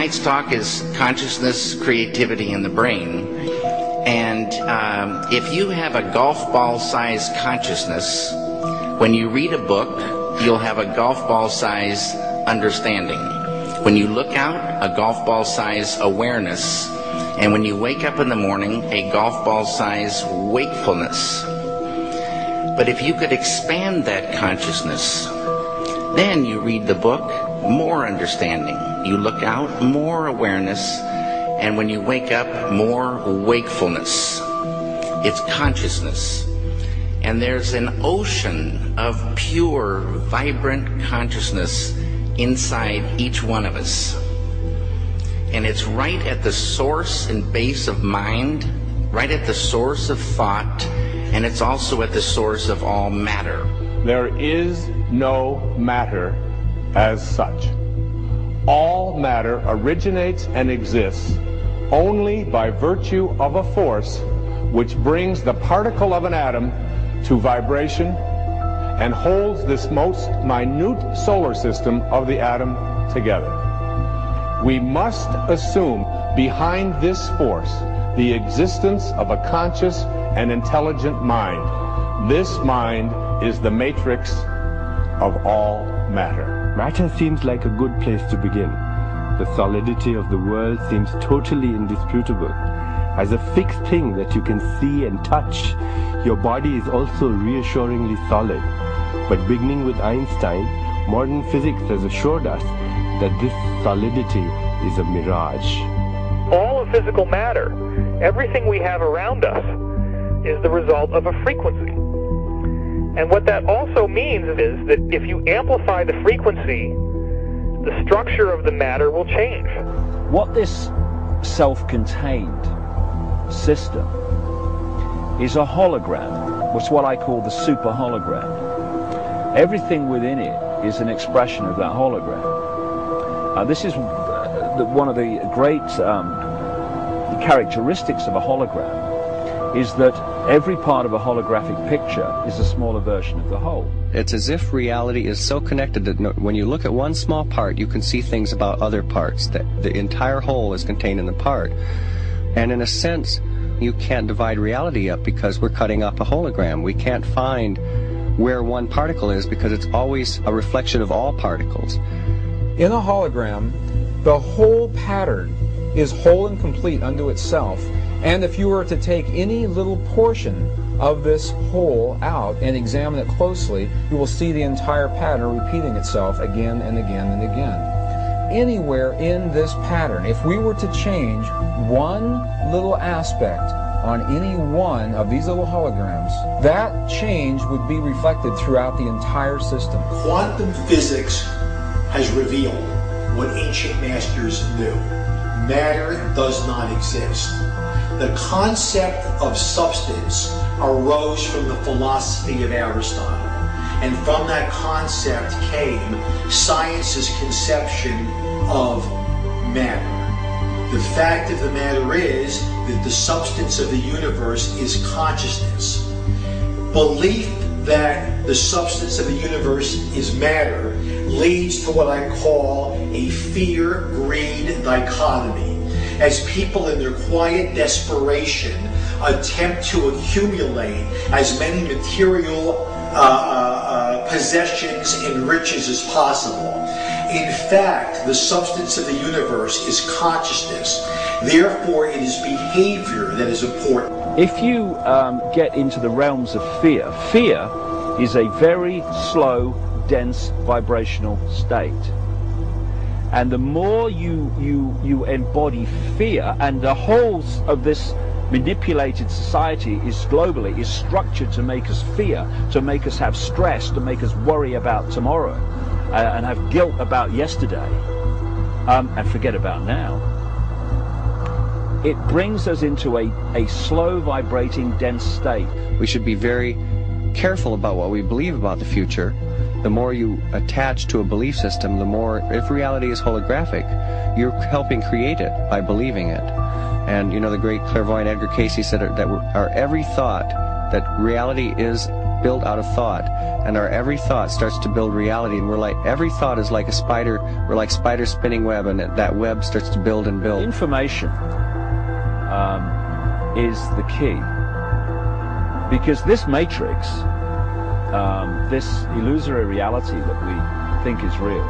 tonight's talk is consciousness, creativity, and the brain. And if you have a golf ball-sized consciousness, when you read a book, you'll have a golf ball-sized understanding. When you look out, a golf ball-sized awareness. And when you wake up in the morning, a golf ball-sized wakefulness. But if you could expand that consciousness, then you read the book, more understanding. You look out, more awareness. And when you wake up, more wakefulness. It's consciousness. And there's an ocean of pure, vibrant consciousness inside each one of us. And it's right at the source and base of mind, right at the source of thought, and it's also at the source of all matter. There is no matter as such. All matter originates and exists only by virtue of a force which brings the particle of an atom to vibration and holds this most minute solar system of the atom together. We must assume behind this force the existence of a conscious and intelligent mind. This mind is the matrix of all matter. Matter seems like a good place to begin. The solidity of the world seems totally indisputable. As a fixed thing that you can see and touch, your body is also reassuringly solid. But beginning with Einstein, modern physics has assured us that this solidity is a mirage. All of physical matter, everything we have around us, is the result of a frequency. And what that also means is that if you amplify the frequency, the structure of the matter will change. What this self-contained system is a hologram. It's what I call the super hologram. Everything within it is an expression of that hologram. This is one of the great characteristics of a hologram, is that every part of a holographic picture is a smaller version of the whole. It's as if reality is so connected that when you look at one small part, you can see things about other parts. That the entire whole is contained in the part. And in a sense, you can't divide reality up because we're cutting up a hologram. We can't find where one particle is because it's always a reflection of all particles. In a hologram, the whole pattern is whole and complete unto itself. And if you were to take any little portion of this whole out and examine it closely, you will see the entire pattern repeating itself again and again and again. Anywhere in this pattern, if we were to change one little aspect on any one of these little holograms, that change would be reflected throughout the entire system. Quantum physics has revealed what ancient masters knew. Matter does not exist. The concept of substance arose from the philosophy of Aristotle, and from that concept came science's conception of matter. The fact of the matter is that the substance of the universe is consciousness. Belief that the substance of the universe is matter leads to what I call a fear-greed dichotomy. As people in their quiet desperation attempt to accumulate as many material possessions and riches as possible. In fact, the substance of the universe is consciousness. Therefore, it is behavior that is important. If you get into the realms of fear, fear is a very slow, dense vibrational state. And the more you embody fear, and the whole of this manipulated society is globally is structured to make us fear, to make us have stress, to make us worry about tomorrow, and have guilt about yesterday, and forget about now. It brings us into a slow vibrating dense state. We should be very careful about what we believe about the future. The more you attach to a belief system, the more, if reality is holographic, you're helping create it by believing it. And you know, the great clairvoyant Edgar Cayce said that our every thought, that reality is built out of thought, and our every thought starts to build reality, and we're like, every thought is like a spider, we're like spider spinning web, and that web starts to build and build. Information is the key, because this matrix, this illusory reality that we think is real,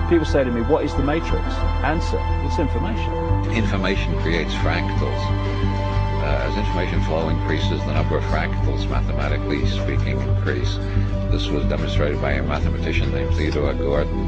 people say to me, what is the matrix? Answer, it's information. Information creates fractals. As information flow increases, the number of fractals, mathematically speaking, increase. This was demonstrated by a mathematician named Theodore Gordon.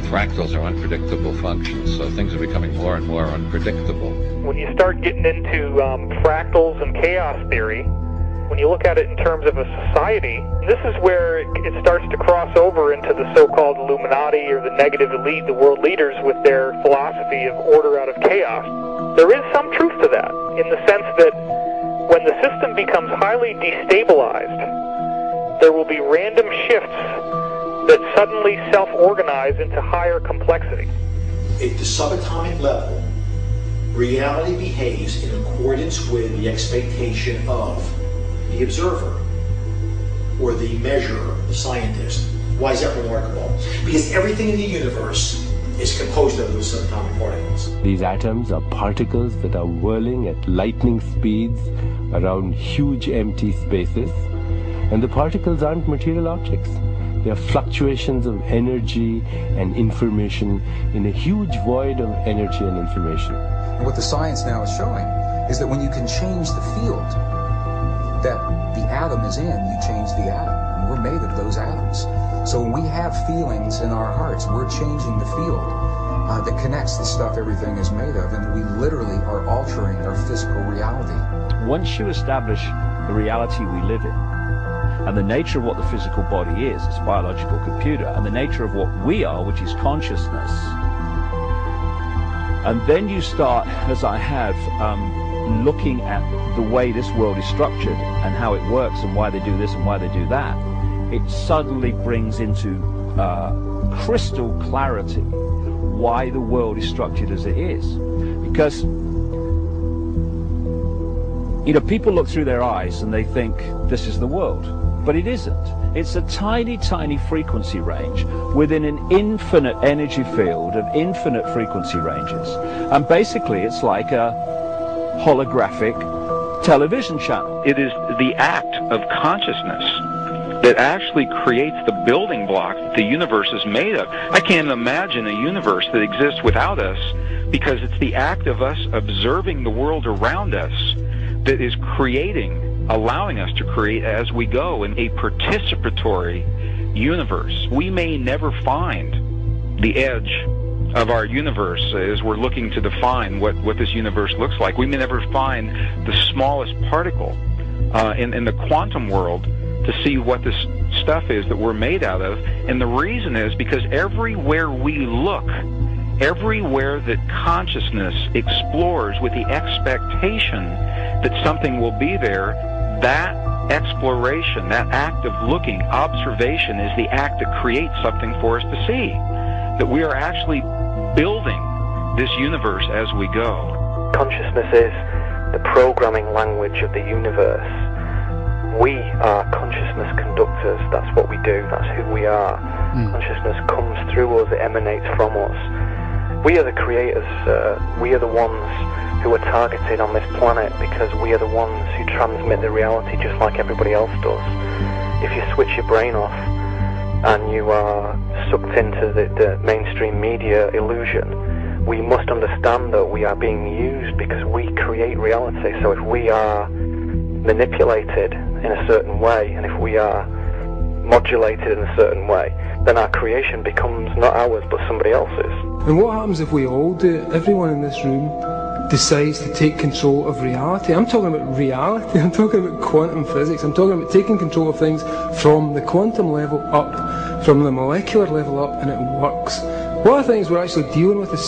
Fractals are unpredictable functions, so things are becoming more and more unpredictable. When you start getting into fractals and chaos theory, when you look at it in terms of a society, this is where it starts to cross over into the so-called Illuminati or the negative elite, the world leaders with their philosophy of order out of chaos. There is some truth to that, in the sense that when the system becomes highly destabilized, there will be random shifts that suddenly self-organize into higher complexity. At the subatomic level, reality behaves in accordance with the expectation of the observer, or the measurer, the scientist. Why is that remarkable? Because everything in the universe is composed of those subatomic particles. These atoms are particles that are whirling at lightning speeds around huge empty spaces, and the particles aren't material objects. They are fluctuations of energy and information in a huge void of energy and information. What the science now is showing is that when you can change the field that the atom is in, you change the atom. And we're made of those atoms. So when we have feelings in our hearts, we're changing the field that connects the stuff everything is made of, and we literally are altering our physical reality. Once you establish the reality we live in, and the nature of what the physical body is, it's a biological computer, and the nature of what we are, which is consciousness, and then you start, as I have, looking at the way this world is structured and how it works and why they do this and why they do that, it suddenly brings into crystal clarity why the world is structured as it is. Because, you know, people look through their eyes and they think this is the world, but it isn't. It's a tiny, tiny frequency range within an infinite energy field of infinite frequency ranges. And basically it's like a holographic television channel. It is the act of consciousness that actually creates the building block that the universe is made of. I can't imagine a universe that exists without us, because it's the act of us observing the world around us that is creating, allowing us to create as we go in a participatory universe. We may never find the edge of our universe as we're looking to define what this universe looks like. We may never find the smallest particle in the quantum world to see what this stuff is that we're made out of. And the reason is because everywhere we look, everywhere that consciousness explores with the expectation that something will be there, that exploration, that act of looking, observation, is the act that creates something for us to see. That we are actually building this universe as we go. Consciousness is the programming language of the universe. We are consciousness conductors. That's what we do. That's who we are. Consciousness comes through us. It emanates from us. We are the creators. We are the ones who are targeted on this planet because we are the ones who transmit the reality just like everybody else does. If you switch your brain off and you are sucked into the mainstream media illusion, we must understand that we are being used because we create reality. So if we are manipulated in a certain way, and if we are modulated in a certain way, then our creation becomes not ours but somebody else's. And what happens if we all do it? Everyone in this room decides to take control of reality. I'm talking about reality. I'm talking about quantum physics. I'm talking about taking control of things from the quantum level up, from the molecular level up, and it works. One of the things we're actually dealing with is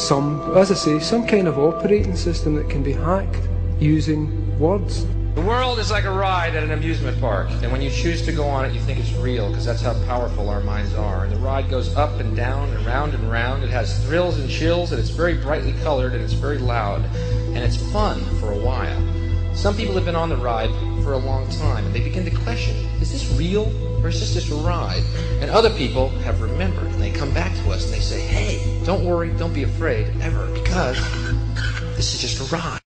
as I say, some kind of operating system that can be hacked using words. The world is like a ride at an amusement park, and when you choose to go on it, you think it's real, because that's how powerful our minds are. And the ride goes up and down and round and round. It has thrills and chills, and it's very brightly colored, and it's very loud, and it's fun for a while. Some people have been on the ride for a long time, and they begin to question, is this real or is this just a ride? And other people have remembered, and they come back to us and they say, hey, don't worry, don't be afraid ever, because this is just a ride.